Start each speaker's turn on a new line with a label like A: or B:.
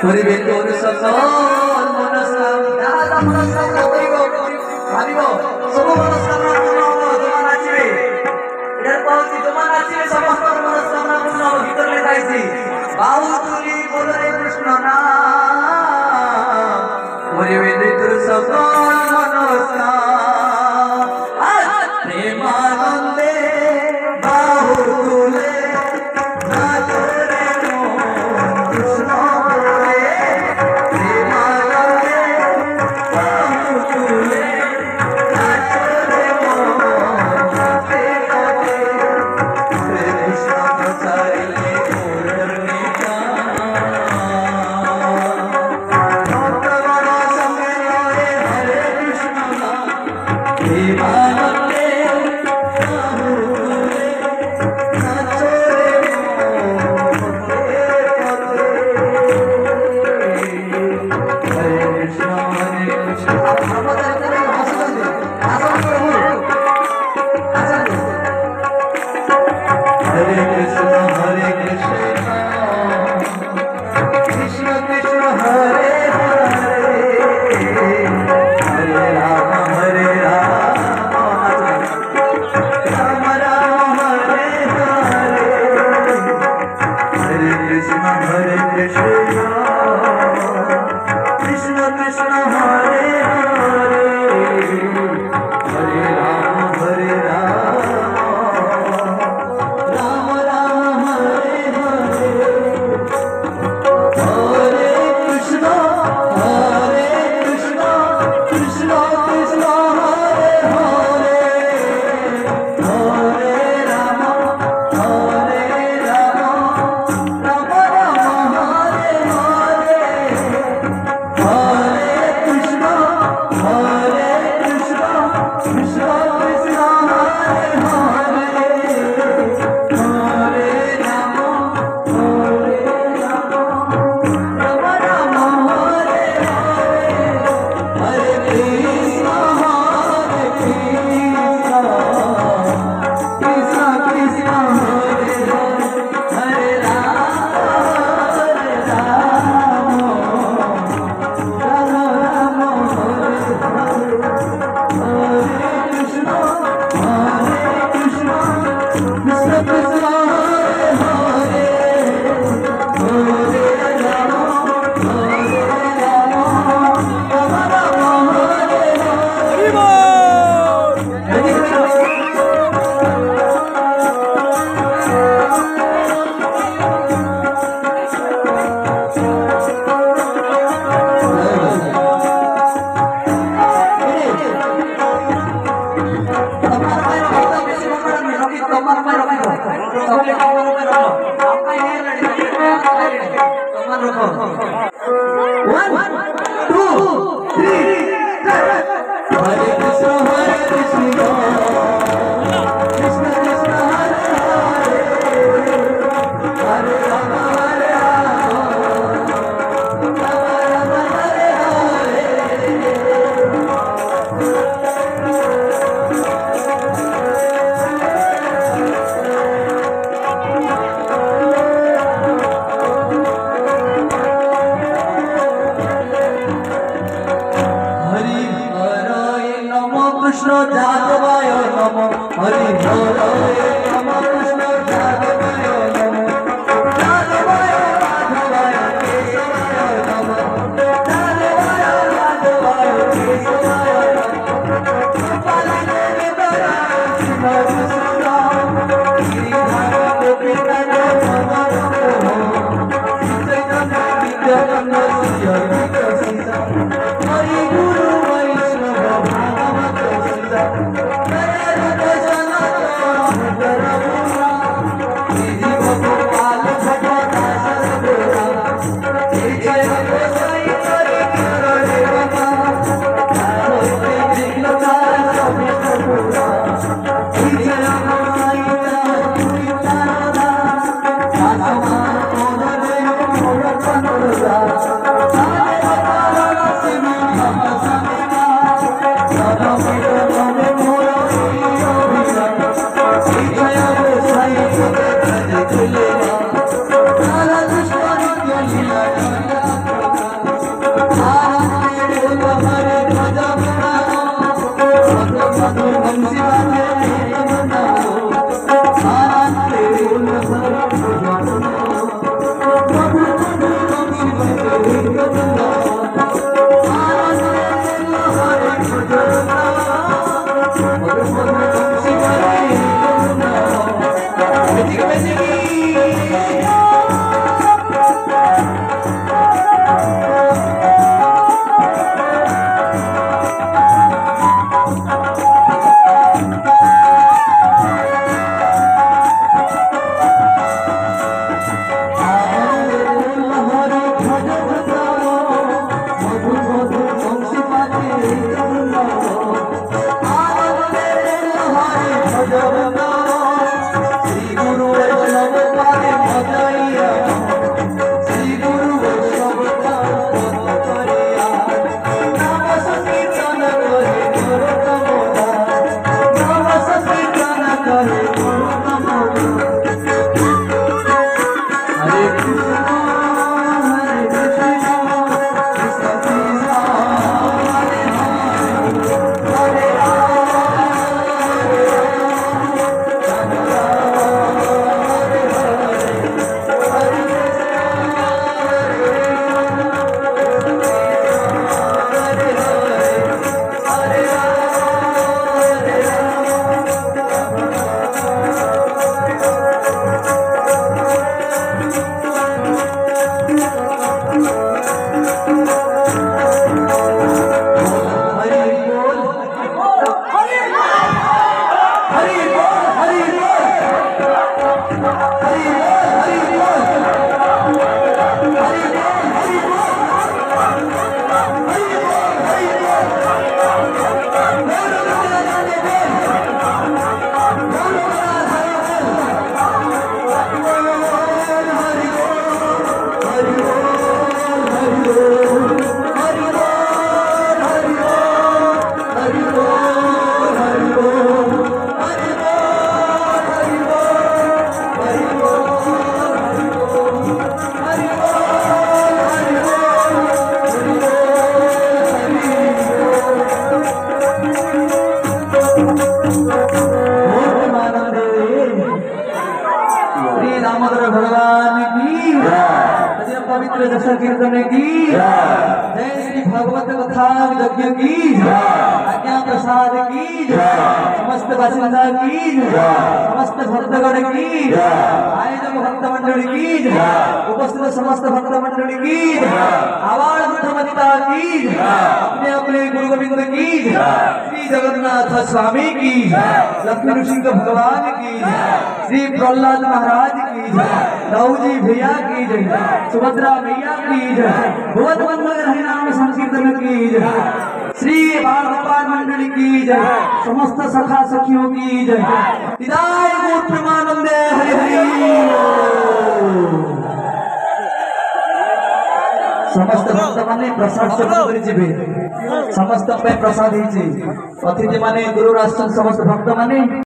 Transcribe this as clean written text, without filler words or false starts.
A: করিবে তোর সকল মনস্কামনা মনস্কামনা করিব ভাবিব সব মনস্কামনা পূর্ণ হব তোমার নাচিবে এর পরতি তোমার নাচিবে সমস্ত মনস্কামনা পূর্ণ হব ভিতর লেখাইছি বাহু তুলি বলে কৃষ্ণ নাম করিবে তোর সকল মনস্কামনা প্রেমানন্দে বাহু তুলে पवित्र जस कीर्तन की जय श्री भागवत कथा यज्ञ की आज्ञा प्रसाद की समस्त बासिंदा की समस्त भक्तगण की आयोजक भक्त मंडली की उपस्थित समस्त भक्त मंडली की आवाज बुद्धमतिता की अपने अपने गुरु गोविंद की श्री जगन्नाथ स्वामी की लक्ष्मी नृसिंह भगवान की श्री प्रहलाद महाराज की दाऊजी भैया की सुभद्रा भैया की भगवत मंगल हरिनाम संकीर्तन की श्री बाल गोपाल मंडली की समस्त सखा सखियों की विदाय गुरु प्रेमानंदे हरि हरि समस्त भक्त माने प्रसाद सेवन करि जिबे समस्त पे प्रसाद हिची अतिथि माने गुरु राष्ट्र समस्त भक्त माने